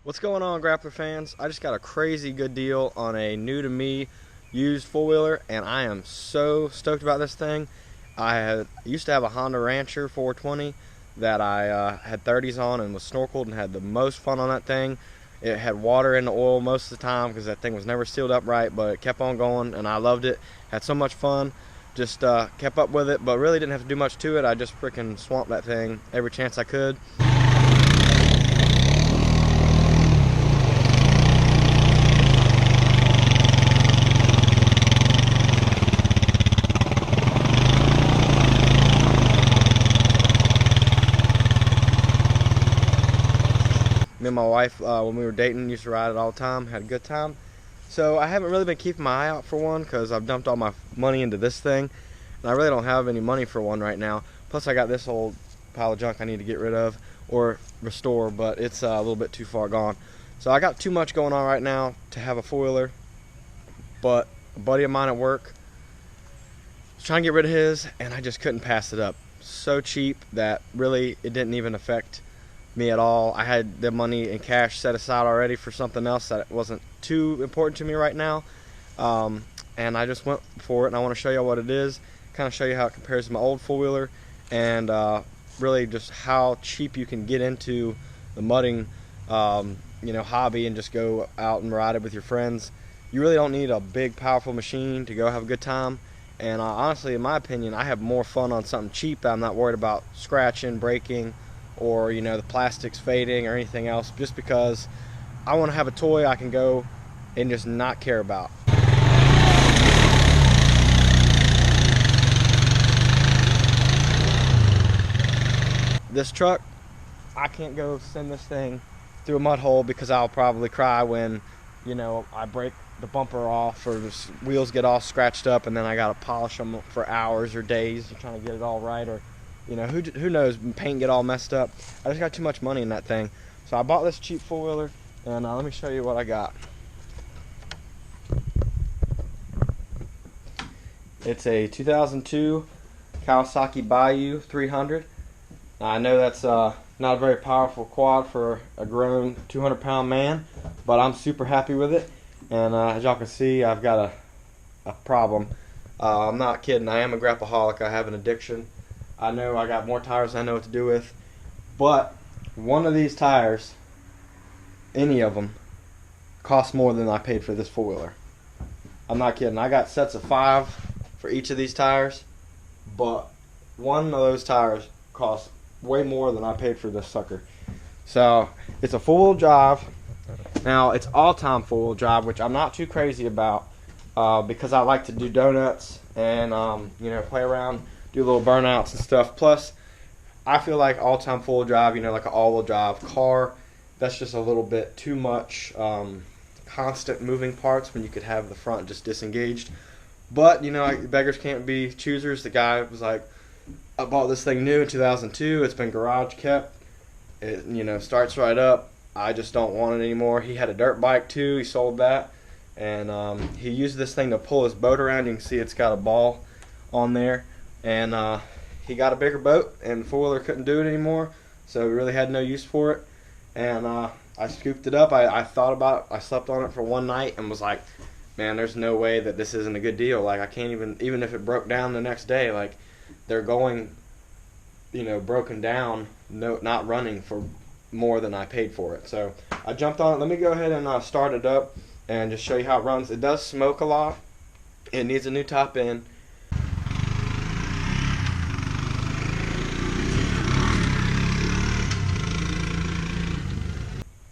What's going on, grappler fans? I just got a crazy good deal on a new to me used four-wheeler, and I am so stoked about this thing. I used to have a Honda Rancher 420 that I had 30s on and was snorkeled and had the most fun on that thing. It had water in the oil most of the time because that thing was never sealed up right, but it kept on going and I loved it. Had so much fun. Just kept up with it, but really didn't have to do much to it. I just freaking swamped that thing every chance I could. Me and my wife, when we were dating, used to ride it all the time, had a good time. So I haven't really been keeping my eye out for one because I've dumped all my money into this thing, and I really don't have any money for one right now. Plus I got this old pile of junk I need to get rid of or restore, but it's a little bit too far gone. So I got too much going on right now to have a four-wheeler, but a buddy of mine at work was trying to get rid of his, and I just couldn't pass it up. So cheap that really it didn't even affect me at all. I had the money in cash set aside already for something else that wasn't too important to me right now, and I just went for it, and I want to show you what it is, kind of show you how it compares to my old four-wheeler, and really just how cheap you can get into the mudding hobby and just go out and ride it with your friends. You really don't need a big powerful machine to go have a good time, and honestly, in my opinion, I have more fun on something cheap that I'm not worried about scratching, breaking, or the plastics fading or anything else, just because I want to have a toy I can go and just not care about. This truck, I can't go send this thing through a mud hole because I'll probably cry when I break the bumper off or the wheels get all scratched up, and then I gotta polish them for hours or days trying to get it all right, or who knows, paint get all messed up. I just got too much money in that thing. So I bought this cheap four-wheeler, and let me show you what I got. It's a 2002 Kawasaki Bayou 300. Now, I know that's not a very powerful quad for a grown 200-pound man, but I'm super happy with it. And as y'all can see, I've got a problem. I'm not kidding. I am a grappleholic. I have an addiction. I know I got more tires than I know what to do with, but one of these tires, any of them, costs more than I paid for this four-wheeler. I'm not kidding. I got sets of 5 for each of these tires, but one of those tires costs way more than I paid for this sucker. So it's a four-wheel drive. Now it's all-time four-wheel drive, which I'm not too crazy about because I like to do donuts and play around, do little burnouts and stuff. Plus, I feel like all-time four-wheel drive, like an all-wheel drive car, that's just a little bit too much constant moving parts when you could have the front just disengaged. But, beggars can't be choosers. The guy was like, I bought this thing new in 2002. It's been garage kept. It, starts right up. I just don't want it anymore. He had a dirt bike too. He sold that. And he used this thing to pull his boat around. You can see it's got a ball on there. And he got a bigger boat, and the four-wheeler couldn't do it anymore, so we really had no use for it. And I scooped it up. I thought about it. I slept on it for one night and was like, man, there's no way that this isn't a good deal. Like, I can't even if it broke down the next day, like, they're going, broken down, not running for more than I paid for it. So I jumped on it. Let me go ahead and start it up and just show you how it runs. It does smoke a lot. It needs a new top end.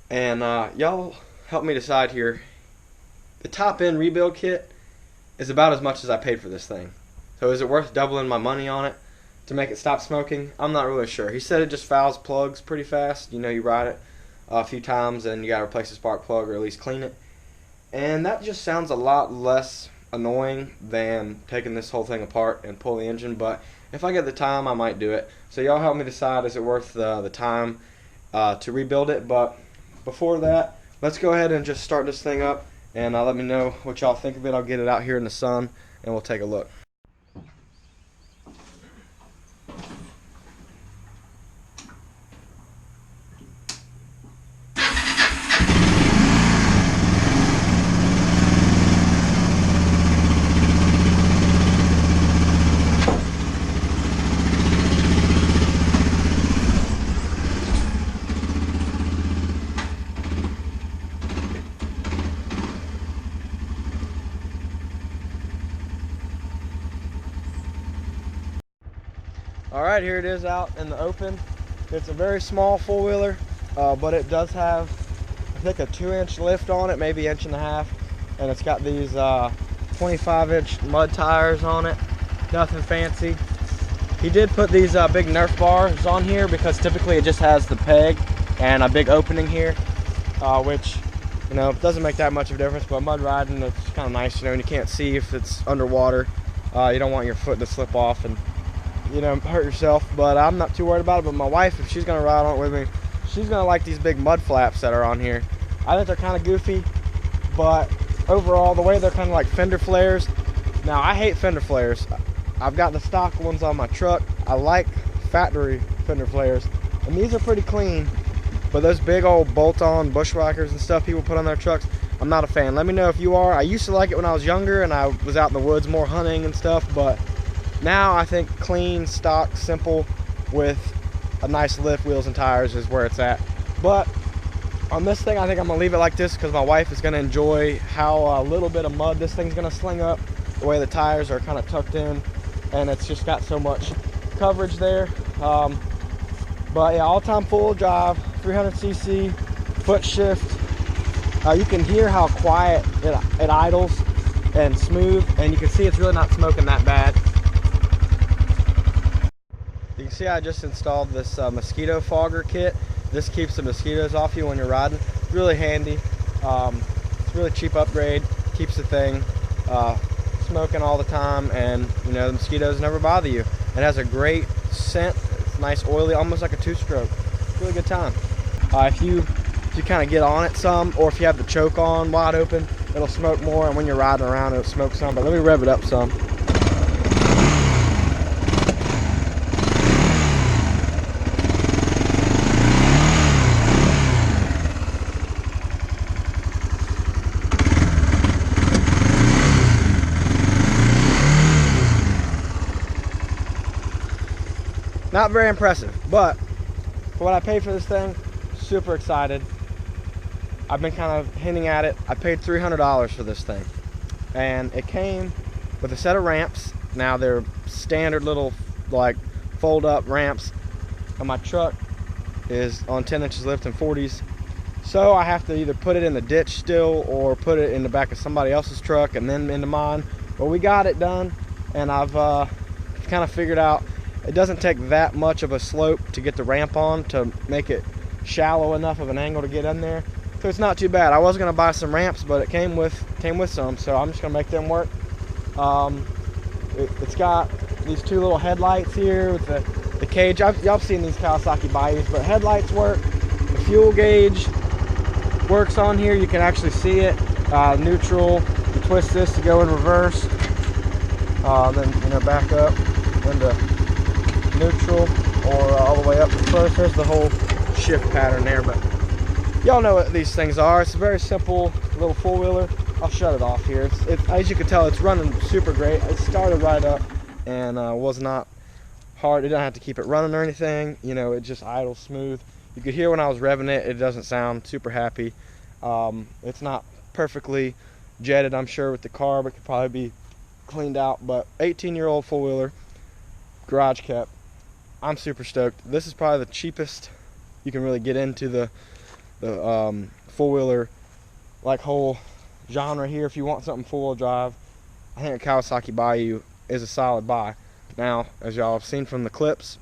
And y'all help me decide here. The top end rebuild kit is about as much as I paid for this thing. So is it worth doubling my money on it to make it stop smoking? I'm not really sure. He said it just fouls plugs pretty fast. You ride it a few times and you got to replace the spark plug or at least clean it. And that just sounds a lot less annoying than taking this whole thing apart and pull the engine. But if I get the time, I might do it. So y'all help me decide, is it worth the time to rebuild it? But before that, let's go ahead and just start this thing up, and let me know what y'all think of it. I'll get it out here in the sun and we'll take a look. Alright, here it is out in the open. It's a very small four-wheeler, but it does have, I think, a 2-inch lift on it, maybe 1.5 inches, and it's got these 25-inch mud tires on it. Nothing fancy. He did put these big Nerf bars on here because typically it just has the peg and a big opening here, which, you know, doesn't make that much of a difference, but mud riding, it's kind of nice, you know, and you can't see if it's underwater. You don't want your foot to slip off and, you know, hurt yourself, but I'm not too worried about it. But my wife, if she's gonna ride on it with me, she's gonna like these big mud flaps that are on here. I think they're kind of goofy, but overall, the way they're kind of like fender flares. Now, I hate fender flares. I've got the stock ones on my truck. I like factory fender flares, and these are pretty clean. But those big old bolt-on bushwhackers and stuff people put on their trucks, I'm not a fan. Let me know if you are. I used to like it when I was younger and I was out in the woods more hunting and stuff, but now I think clean, stock, simple, with a nice lift, wheels and tires is where it's at. But on this thing, I think I'm gonna leave it like this because my wife is gonna enjoy how little bit of mud this thing's gonna sling up, the way the tires are kind of tucked in, and it's just got so much coverage there. But yeah, all-time four-wheel drive, 300cc, foot shift. You can hear how quiet it idles and smooth, and you can see it's really not smoking that bad. You can see I just installed this mosquito fogger kit. This keeps the mosquitoes off you when you're riding. It's really handy. It's a really cheap upgrade. Keeps the thing smoking all the time, and you know, the mosquitoes never bother you. It has a great scent. It's nice, oily, almost like a two-stroke. Really good time. If you kind of get on it some, or if you have the choke on wide open, it'll smoke more, and when you're riding around, it'll smoke some. But let me rev it up some. Not very impressive, but for what I paid for this thing, super excited. I've been kind of hinting at it. I paid $300 for this thing, and it came with a set of ramps. Now they're standard little like fold up ramps, and my truck is on 10 inches lift and 40s, so I have to either put it in the ditch still or put it in the back of somebody else's truck and then into mine. But we got it done, and I've kind of figured out it doesn't take that much of a slope to get the ramp on to make it shallow enough of an angle to get in there. So it's not too bad. I was gonna buy some ramps, but it came with some, so I'm just gonna make them work. It's got these two little headlights here with the cage. Y'all seen these Kawasaki Bayous, but headlights work. The fuel gauge works on here. You can actually see it. Neutral. You twist this to go in reverse. Then, you know, back up into neutral, or all the way up to first. There's the whole shift pattern there, but y'all know what these things are. It's a very simple little four-wheeler. I'll shut it off here. It's as you can tell, it's running super great. It started right up and was not hard. You don't have to keep it running or anything. You know, it just idles smooth. You could hear when I was revving it, it doesn't sound super happy. It's not perfectly jetted, I'm sure, with the carb. It could probably be cleaned out, but 18-year-old four-wheeler, garage kept. I'm super stoked. This is probably the cheapest you can really get into the four-wheeler like whole genre here. If you want something four-wheel drive, I think a Kawasaki Bayou is a solid buy. Now, as y'all have seen from the clips,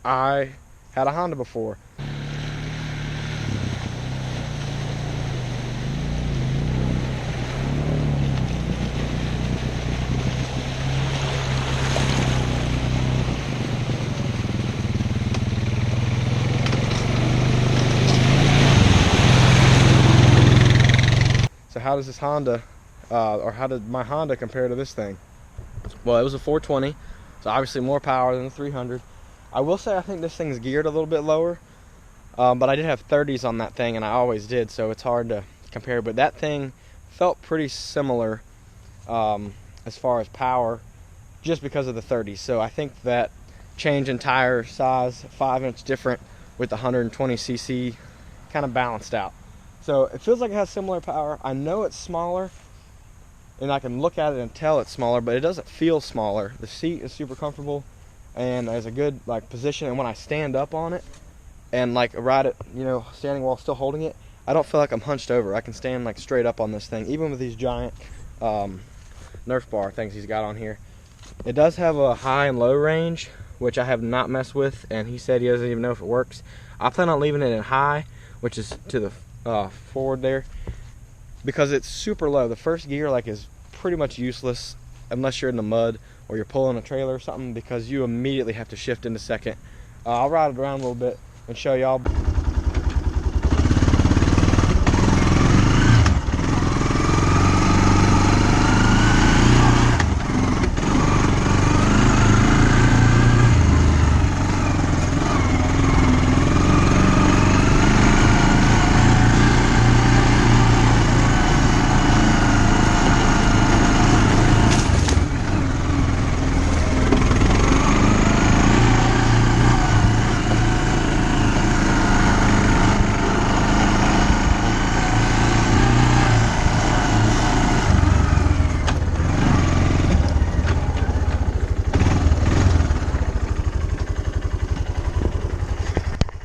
I had a Honda before. So how does this Honda, or how did my Honda compare to this thing? Well, it was a 420, so obviously more power than the 300. I will say I think this thing's geared a little bit lower, but I did have 30s on that thing, and I always did, so it's hard to compare. But that thing felt pretty similar as far as power, just because of the 30s. So I think that change in tire size, 5-inch different with the 120cc, kind of balanced out. So it feels like it has similar power. I know it's smaller, and I can look at it and tell it's smaller, but it doesn't feel smaller. The seat is super comfortable. and as a good like position. And when I stand up on it and like ride it, you know, standing while still holding it, I don't feel like I'm hunched over. I can stand like straight up on this thing, even with these giant Nerf bar things he's got on here. It does have a high and low range, which I have not messed with, and he said he doesn't even know if it works. I plan on leaving it in high, which is to the forward there, because it's super low. The first gear like is pretty much useless unless you're in the mud or you're pulling a trailer or something, because you immediately have to shift into second. I'll ride it around a little bit and show y'all.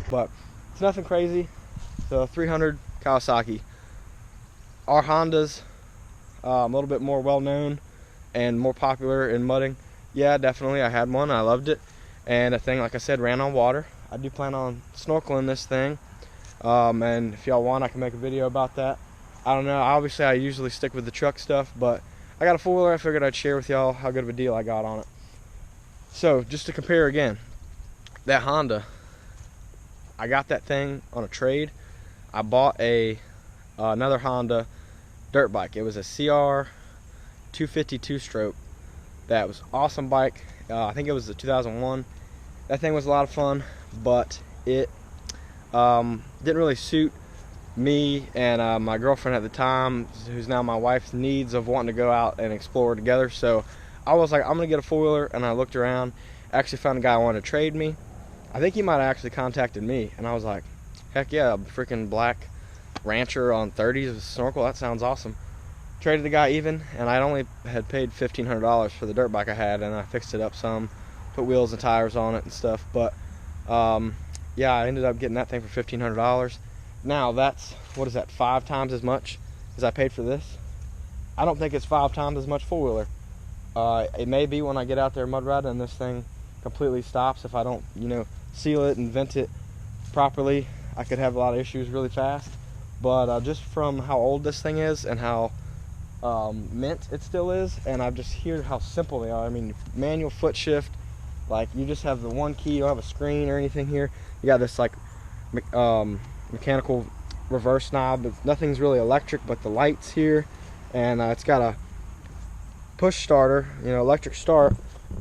But it's nothing crazy. The 300 Kawasaki. Our Hondas, a little bit more well known and more popular in mudding. Yeah, definitely. I had one. I loved it. And the thing, like I said, ran on water. I do plan on snorkeling this thing. And if y'all want, I can make a video about that. I don't know. Obviously, I usually stick with the truck stuff, but I got a four-wheeler. I figured I'd share with y'all how good of a deal I got on it. So, just to compare again, that Honda, I got that thing on a trade. I bought another Honda dirt bike. It was a CR 250 two-stroke. That was awesome bike. I think it was a 2001. That thing was a lot of fun, but it didn't really suit me and my girlfriend at the time, who's now my wife's needs of wanting to go out and explore together. So I was like, I'm gonna get a four-wheeler, and I looked around. Actually found a guy who wanted to trade me. I think he might have actually contacted me, and I was like, heck yeah, a freaking black Rancher on 30s with snorkel, that sounds awesome. Traded the guy even, and I only had paid $1,500 for the dirt bike I had, and I fixed it up some, put wheels and tires on it and stuff. But yeah, I ended up getting that thing for $1,500. Now that's, what is that, 5 times as much as I paid for this? I don't think it's 5 times as much four-wheeler. It may be when I get out there mud riding and this thing completely stops. If I don't, you know, seal it and vent it properly, I could have a lot of issues really fast. But just from how old this thing is and how mint it still is, and I've just heard how simple they are. I mean, manual foot shift, like you just have the one key. You don't have a screen or anything here. You got this like mechanical reverse knob, but nothing's really electric but the lights here, and it's got a push starter, you know, electric start,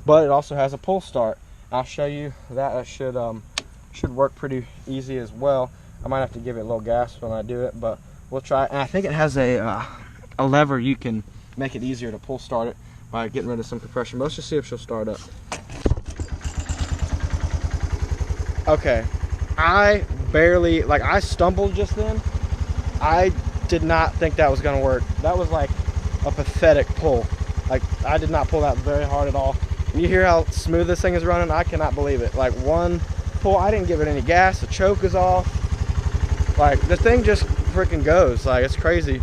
but it also has a pull start. I'll show you that. That should work pretty easy as well. I might have to give it a little gas when I do it, but we'll try. And I think it has a lever you can make it easier to pull start it by getting rid of some compression. But let's just see if she'll start up. Okay, I barely, like, I stumbled just then. I did not think that was gonna work. That was like a pathetic pull. Like, I did not pull that very hard at all. And you hear how smooth this thing is running? I cannot believe it. Like, one pull, I didn't give it any gas. The choke is off. Like, the thing just freaking goes. Like, it's crazy.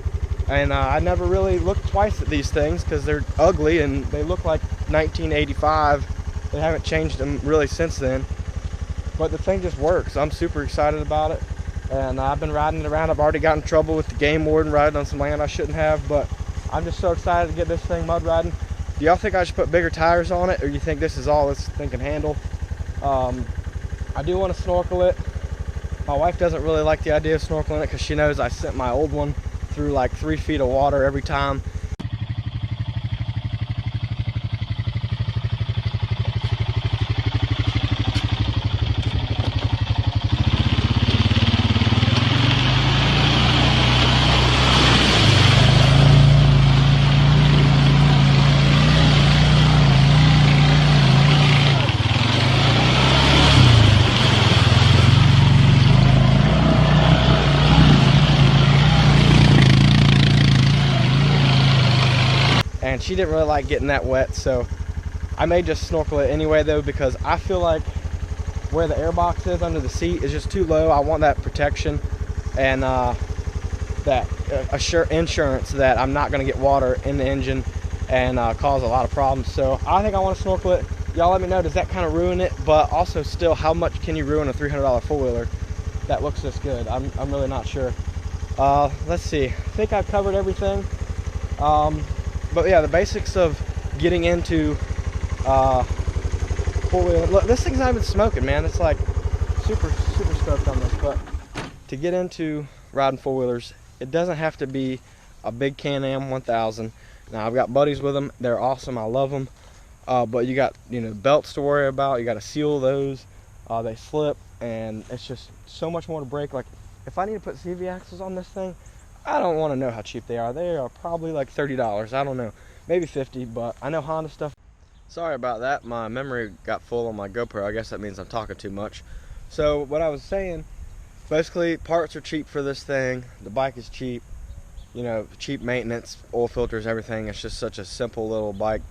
And I never really looked twice at these things because they're ugly and they look like 1985. They haven't changed them really since then. But the thing just works. I'm super excited about it. And I've been riding it around. I've already gotten in trouble with the game warden riding on some land I shouldn't have. But I'm just so excited to get this thing mud riding. Do y'all think I should put bigger tires on it, or you think this is all this thing can handle? I do want to snorkel it. My wife doesn't really like the idea of snorkeling it because she knows I sent my old one through like 3 feet of water every time. And she didn't really like getting that wet, so I may just snorkel it anyway though, because I feel like where the airbox is under the seat is just too low. I want that protection and that insurance that I'm not going to get water in the engine and cause a lot of problems. So I think I want to snorkel it. Y'all let me know, does that kind of ruin it? But also still, how much can you ruin a $300 four-wheeler that looks this good? I'm really not sure. Let's see, I think I've covered everything. But yeah, the basics of getting into four-wheeler. Look, this thing's not even smoking, man. It's like super stoked on this. But to get into riding four-wheelers, it doesn't have to be a big Can-Am 1000. Now I've got buddies with them. They're awesome. I love them. But you got, you know, belts to worry about. You got to seal those. They slip, and it's just so much more to break. Like if I need to put CV axles on this thing, I don't want to know how cheap they are. They are probably like $30. I don't know, maybe 50. But I know Honda stuff. Sorry about that. My memory got full on my GoPro. I guess that means I'm talking too much. So what I was saying, basically parts are cheap for this thing. The bike is cheap. You know, cheap maintenance, oil filters, everything. It's just such a simple little bike.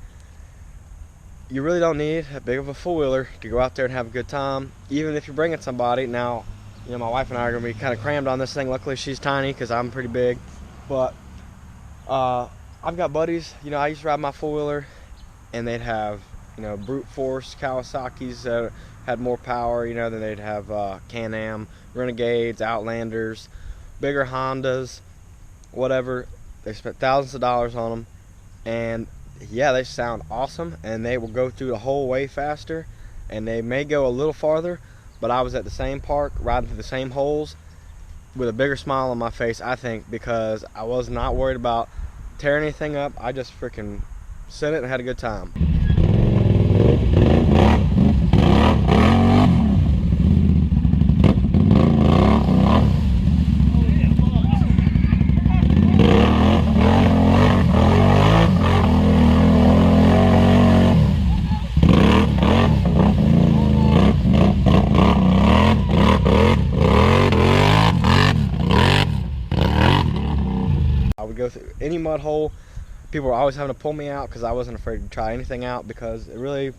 You really don't need a big of a four-wheeler to go out there and have a good time, even if you're bringing somebody. Now, you know, my wife and I are going to be kind of crammed on this thing. Luckily, she's tiny because I'm pretty big. But I've got buddies, you know, I used to ride my four-wheeler, and they'd have, you know, brute force Kawasaki's that had more power, you know, then they'd have Can-Am, Renegades, Outlanders, bigger Hondas, whatever. They spent thousands of dollars on them, and yeah, they sound awesome, and they will go through the whole way faster, and they may go a little farther. But I was at the same park riding through the same holes with a bigger smile on my face, I think, because I was not worried about tearing anything up. I just freaking sent it and had a good time. I would go through any mud hole. People were always having to pull me out because I wasn't afraid to try anything out, because it really,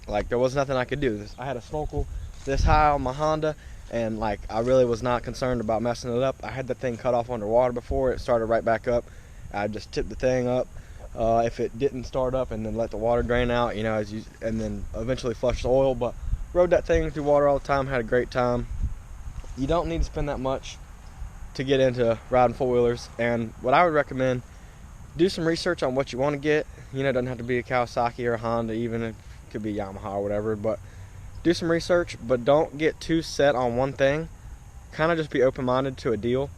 like, there was nothing I could do. I had a snorkel this high on my Honda, and like I really was not concerned about messing it up. I had the thing cut off underwater before it started right back up. I just tipped the thing up if it didn't start up, and then let the water drain out, you know, and then eventually flush the oil. But rode that thing through water all the time, had a great time. You don't need to spend that much to get into riding four-wheelers, and what I would recommend, do some research on what you want to get. You know, it doesn't have to be a Kawasaki or a Honda, even it could be Yamaha or whatever, but do some research, but don't get too set on one thing. Kind of just be open-minded to a deal,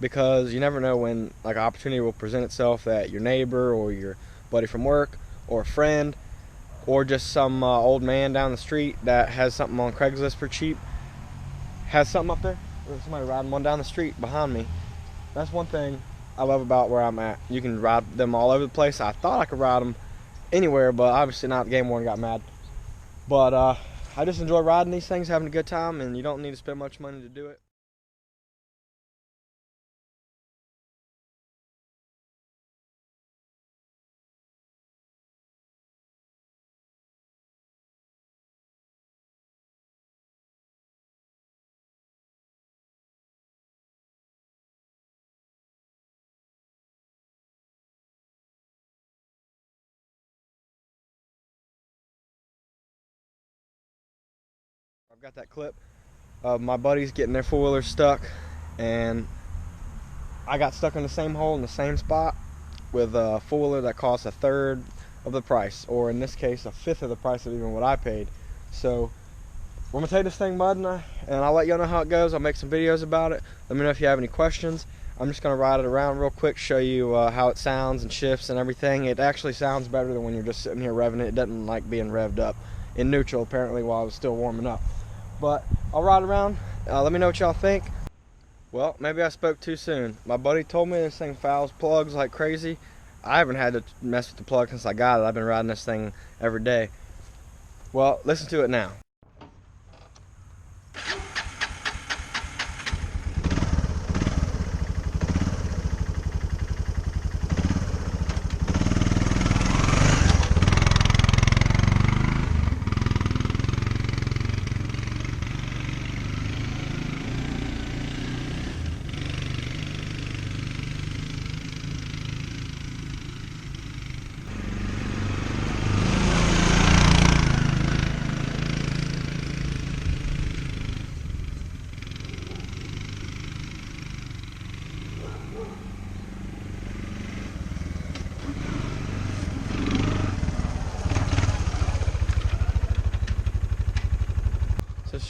because you never know when like an opportunity will present itself that your neighbor or your buddy from work or a friend or just some old man down the street that has something on Craigslist for cheap has something up there. There's somebody riding one down the street behind me. That's one thing I love about where I'm at. You can ride them all over the place. I thought I could ride them anywhere, but obviously not. Game Warden got mad. But I just enjoy riding these things, having a good time, and you don't need to spend much money to do it. I've got that clip of my buddies getting their four-wheelers stuck, and I got stuck in the same hole in the same spot with a four-wheeler that costs a third of the price, or in this case a fifth of the price of even what I paid. So we're gonna take this thing mud, and I'll let y'all know how it goes. I'll make some videos about it. Let me know if you have any questions. I'm just gonna ride it around real quick, show you how it sounds and shifts and everything. It actually sounds better than when you're just sitting here revving it. It doesn't like being revved up in neutral, apparently, while I was still warming up. But I'll ride around. Let me know what y'all think. Well, maybe I spoke too soon. My buddy told me this thing fouls plugs like crazy. I haven't had to mess with the plug since I got it. I've been riding this thing every day. Well, listen to it now.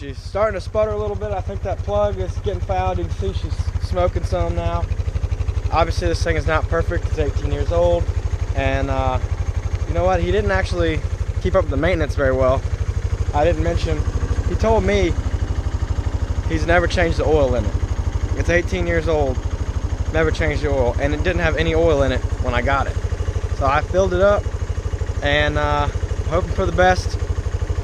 she's starting to sputter a little bit. I think that plug is getting fouled. You can see she's smoking some now. Obviously this thing is not perfect. It's 18 years old, and you know what, he didn't actually keep up with the maintenance very well. I didn't mention, he told me he's never changed the oil in it. It's 18 years old, never changed the oil, and it didn't have any oil in it when I got it. So I filled it up, and hoping for the best.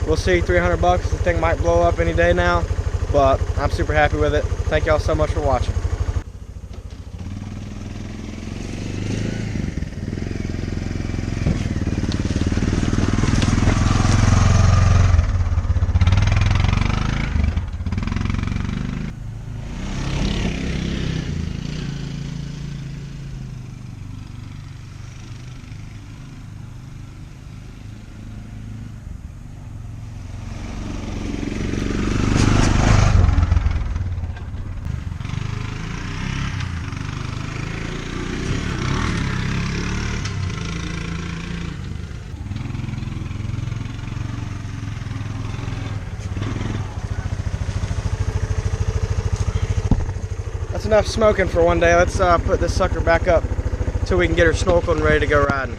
We'll see. 300 bucks. The thing might blow up any day now, but I'm super happy with it. Thank y'all so much for watching. That's enough smoking for one day. Let's put this sucker back up till we can get her snorkeling ready to go riding.